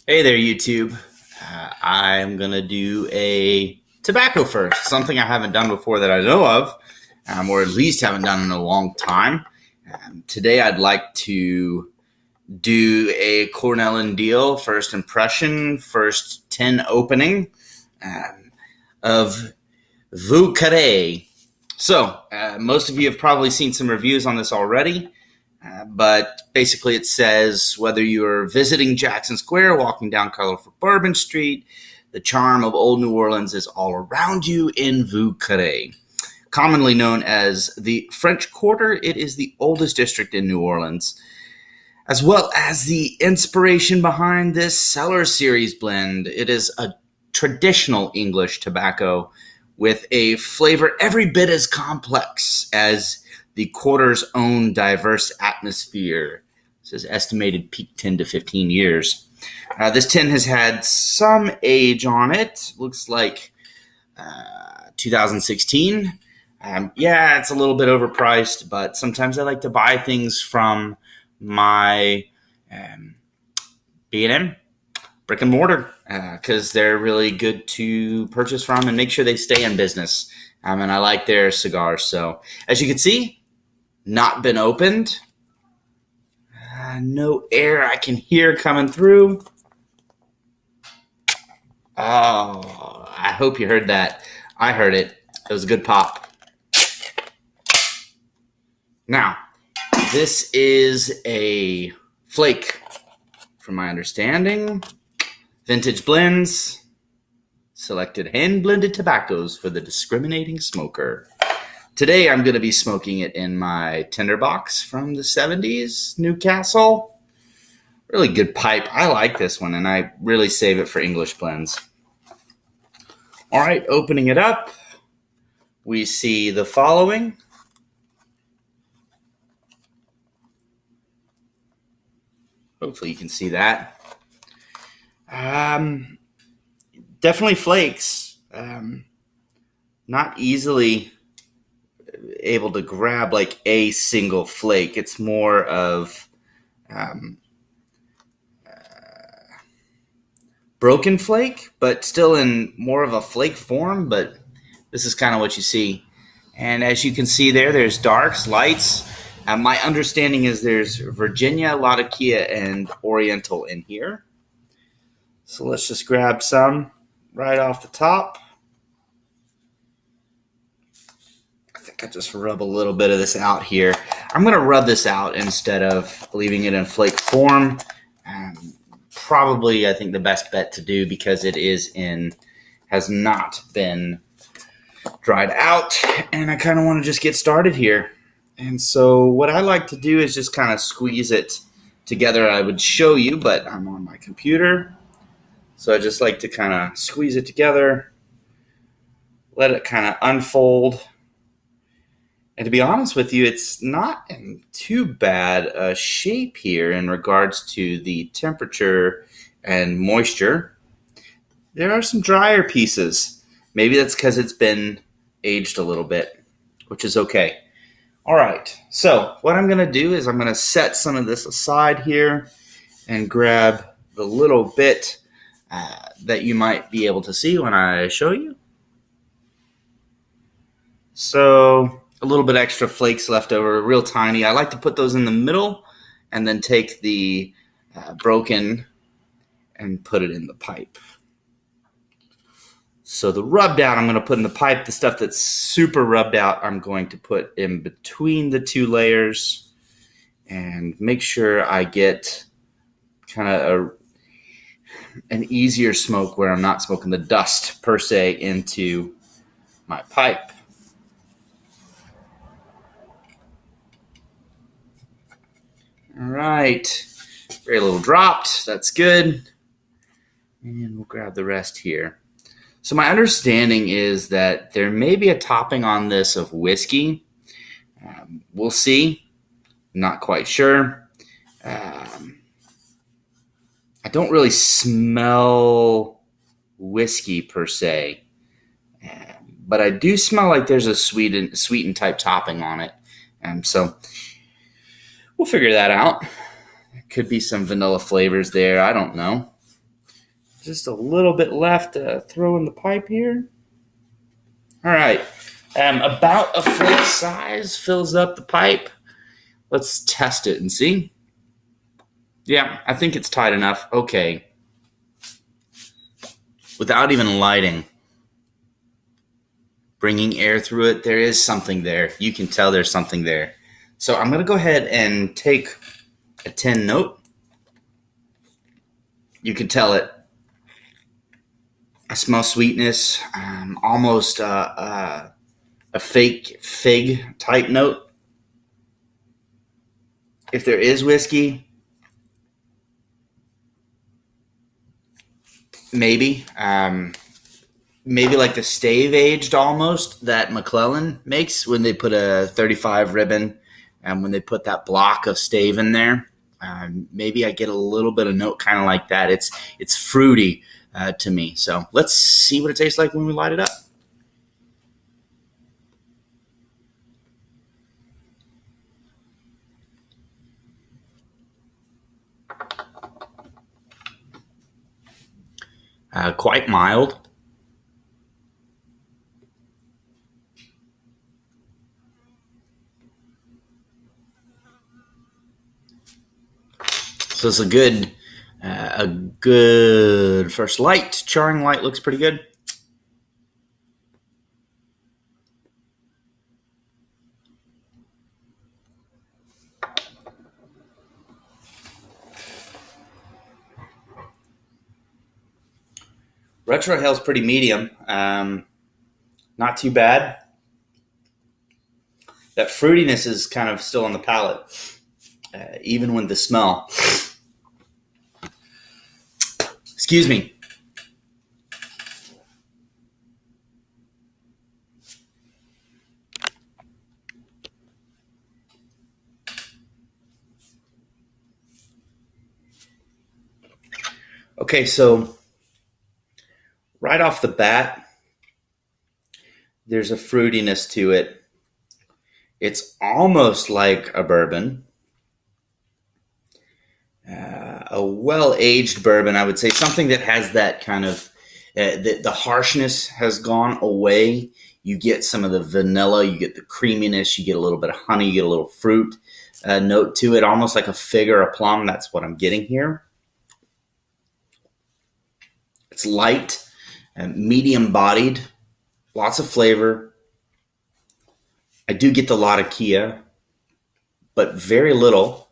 Hey there, YouTube. I'm going to do a tobacco first, something I haven't done before that I know of, or at least haven't done in a long time. Today, I'd like to do a Cornell and Deal first impression, first 10 opening of Vieux Carre. So, most of you have probably seen some reviews on this already. But basically, it says whether you're visiting Jackson Square, walking down colorful Bourbon Street, the charm of old New Orleans is all around you in Vieux Carre. Commonly known as the French Quarter, it is the oldest district in New Orleans, as well as the inspiration behind this Cellar Series blend. It is a traditional English tobacco with a flavor every bit as complex as the quarter's own diverse atmosphere. This is estimated peak 10 to 15 years. This tin has had some age on it. Looks like 2016. Yeah, it's a little bit overpriced, but sometimes I like to buy things from my B&M, brick and mortar, because they're really good to purchase from and make sure they stay in business. And I like their cigars. So as you can see, not been opened. No air I can hear coming through. Oh, I hope you heard that. I heard it. It was a good pop. Now, this is a flake, from my understanding. Vintage blends, selected hand-blended tobaccos for the discriminating smoker. Today, I'm going to be smoking it in my tinderbox from the 70s, Newcastle. Really good pipe. I like this one, and I really save it for English blends. All right, opening it up, we see the following. Hopefully you can see that. Definitely flakes. Not easily able to grab like a single flake. It's more of broken flake, but still in more of a flake form. But this is kind of what you see. And as you can see there's darks, lights. My understanding is there's Virginia, Latakia, and Oriental in here. So let's just grab some right off the top. I think I just rub a little bit of this out here. I'm going to rub this out instead of leaving it in flake form. Probably, I think, the best bet to do because it has not been dried out. And I kind of want to just get started here. And so what I like to do is just kind of squeeze it together. I would show you, but I'm on my computer. So I just like to kind of squeeze it together, let it kind of unfold. And to be honest with you, it's not in too bad a shape here in regards to the temperature and moisture. There are some drier pieces. Maybe that's because it's been aged a little bit, which is okay. All right, so what I'm going to do is I'm going to set some of this aside here and grab the little bit that you might be able to see when I show you. So a little bit extra flakes left over, real tiny. I like to put those in the middle and then take the broken and put it in the pipe. So the rubbed out, I'm going to put in the pipe. The stuff that's super rubbed out, I'm going to put in between the two layers and make sure I get kind of an easier smoke where I'm not smoking the dust per se into my pipe. All right, very little dropped. That's good. And we'll grab the rest here. So my understanding is that there may be a topping on this of whiskey. We'll see. Not quite sure. I don't really smell whiskey per se, but I do smell like there's a sweetened type topping on it. So we'll figure that out. Could be some vanilla flavors there. I don't know. Just a little bit left to throw in the pipe here. All right. About a foot size fills up the pipe. Let's test it and see. Yeah, I think it's tight enough. Okay. Without even lighting, bringing air through it, there is something there. You can tell there's something there. So I'm going to go ahead and take a 10 note. You can tell it. I smell sweetness, almost a fake fig type note. If there is whiskey, maybe. Maybe like the stave aged almost that McClellan makes when they put a 35 ribbon and when they put that block of stave in there. Maybe I get a little bit of note kind of like that. It's fruity to me. So let's see what it tastes like when we light it up. Quite mild. So it's a good first light. Charring light looks pretty good. Retrohale's pretty medium. Not too bad. That fruitiness is kind of still on the palate, even with the smell. Excuse me. Okay, so right off the bat, there's a fruitiness to it. It's almost like a bourbon, a well-aged bourbon, I would say. Something that has that kind of, the harshness has gone away. You get some of the vanilla, you get the creaminess, you get a little bit of honey, you get a little fruit note to it, almost like a fig or a plum. That's what I'm getting here. It's light, medium-bodied, lots of flavor. I do get the Latakia, but very little.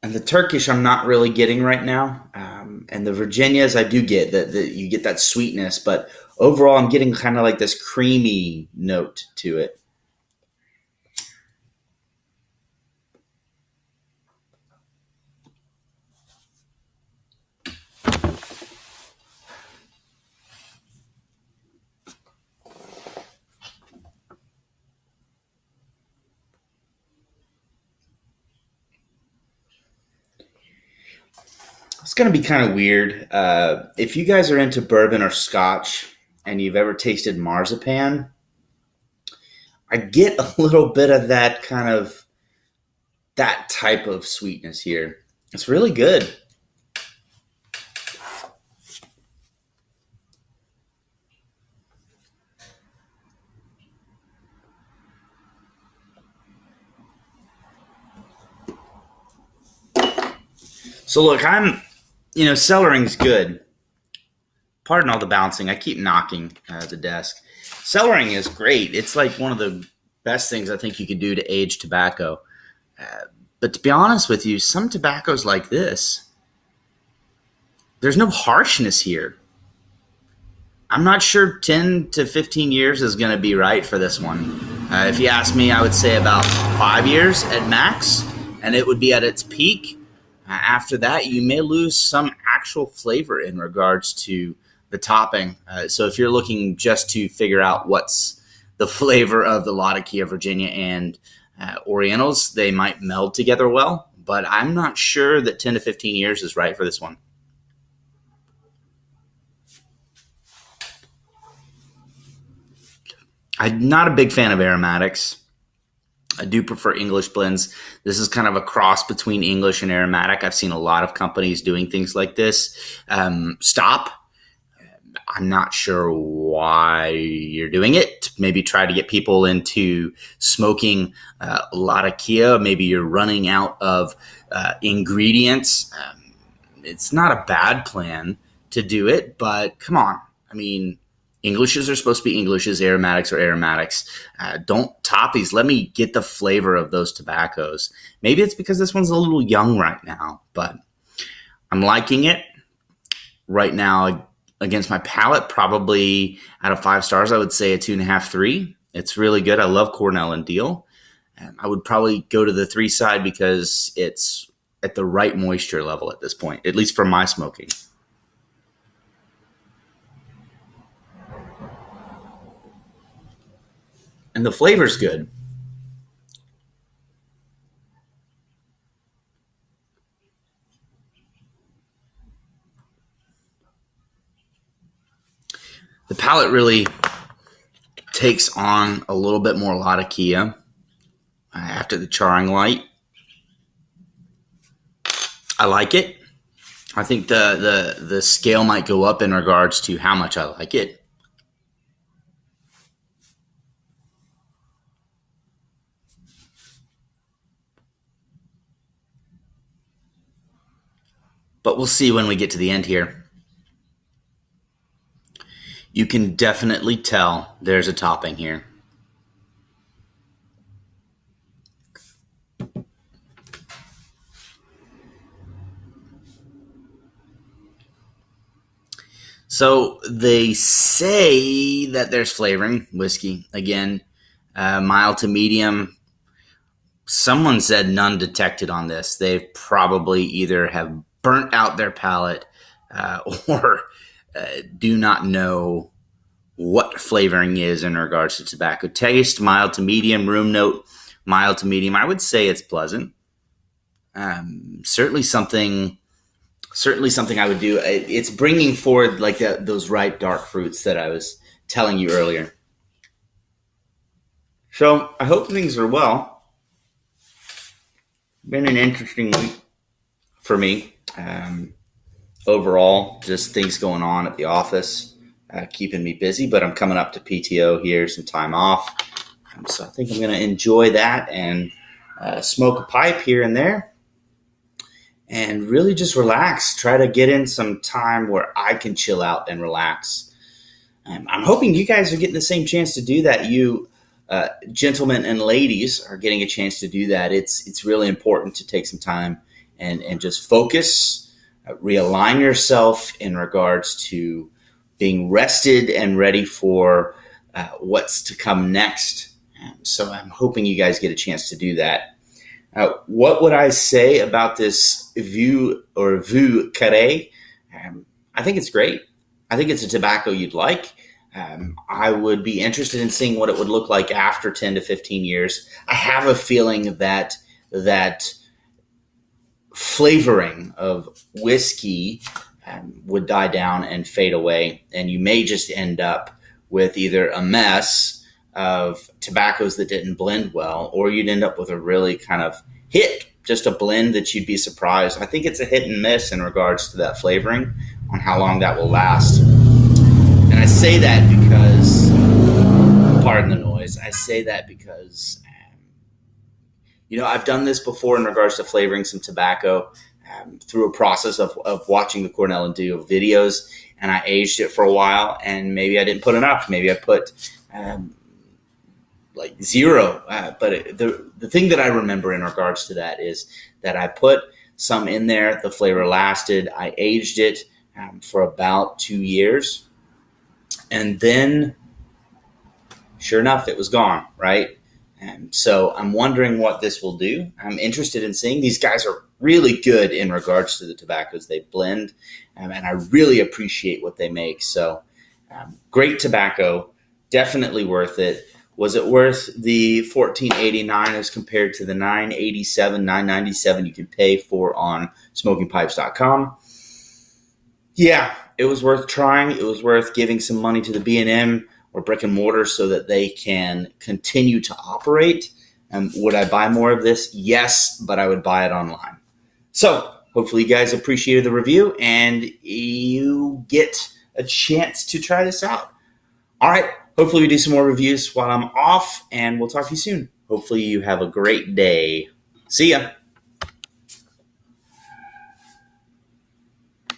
And the Turkish I'm not really getting right now. And the Virginias I do get. That you get that sweetness, but overall I'm getting kind of like this creamy note to it. It's going to be kind of weird. If you guys are into bourbon or scotch and you've ever tasted marzipan, I get a little bit of that kind of that type of sweetness here. It's really good. So look, cellaring's good. Pardon all the bouncing. I keep knocking the desk. Cellaring is great. It's like one of the best things I think you could do to age tobacco. But to be honest with you, some tobaccos like this, there's no harshness here. I'm not sure 10 to 15 years is going to be right for this one. If you ask me, I would say about 5 years at max, and it would be at its peak. After that, you may lose some actual flavor in regards to the topping. So if you're looking just to figure out what's the flavor of the Latakia, Virginia, and Orientals, they might meld together well. But I'm not sure that 10 to 15 years is right for this one. I'm not a big fan of aromatics. I do prefer English blends. This is kind of a cross between English and aromatic. I've seen a lot of companies doing things like this. Stop. I'm not sure why you're doing it. Maybe try to get people into smoking a lot of Kia. Maybe you're running out of ingredients. It's not a bad plan to do it, but come on. I mean, Englishes are supposed to be Englishes, aromatics are aromatics. Don't top these. Let me get the flavor of those tobaccos. Maybe it's because this one's a little young right now, but I'm liking it right now. Against my palate, probably out of 5 stars, I would say a 2.5, 3. It's really good. I love Cornell and Deal. I would probably go to the 3 side because it's at the right moisture level at this point, at least for my smoking. And the flavor's good. The palate really takes on a little bit more Latakia after the charring light. I like it. I think the scale might go up in regards to how much I like it. But we'll see when we get to the end here. You can definitely tell there's a topping here. So they say that there's flavoring, whiskey. Again, mild to medium. Someone said none detected on this. They probably either have burnt out their palate or do not know what flavoring is in regards to tobacco. Taste, mild to medium. Room note, mild to medium. I would say it's pleasant. Certainly something I would do. It's bringing forward like those ripe dark fruits that I was telling you earlier. So I hope things are well. Been an interesting week for me. Overall, just things going on at the office, keeping me busy, but I'm coming up to PTO here, some time off. So I think I'm going to enjoy that and smoke a pipe here and there and really just relax. Try to get in some time where I can chill out and relax. I'm hoping you guys are getting the same chance to do that. You gentlemen and ladies are getting a chance to do that. It's really important to take some time and just focus, realign yourself in regards to being rested and ready for what's to come next. So I'm hoping you guys get a chance to do that. What would I say about this Vieux Carre? I think it's great. I think it's a tobacco you'd like. I would be interested in seeing what it would look like after 10 to 15 years. I have a feeling that flavoring of whiskey would die down and fade away, and you may just end up with either a mess of tobaccos that didn't blend well, or you'd end up with a really kind of hit, just a blend that you'd be surprised. I think it's a hit and miss in regards to that flavoring on how long that will last. And I say that because, pardon the noise, I say that because, I've done this before in regards to flavoring some tobacco through a process of watching the Cornell and Deal videos, and I aged it for a while, and maybe I didn't put enough. Maybe I put like 0. But the thing that I remember in regards to that is that I put some in there. The flavor lasted. I aged it for about 2 years. And then, sure enough, it was gone, right? And so I'm wondering what this will do. I'm interested in seeing. These guys are really good in regards to the tobaccos they blend, and I really appreciate what they make. So great tobacco, definitely worth it. Was it worth the $14.89 as compared to the $9.87, $9.97 you can pay for on smokingpipes.com? Yeah, it was worth trying. It was worth giving some money to the B&M or brick and mortar so that they can continue to operate. Would I buy more of this? Yes, but I would buy it online. So hopefully you guys appreciated the review and you get a chance to try this out. All right. Hopefully we do some more reviews while I'm off, and we'll talk to you soon. Hopefully you have a great day. See ya.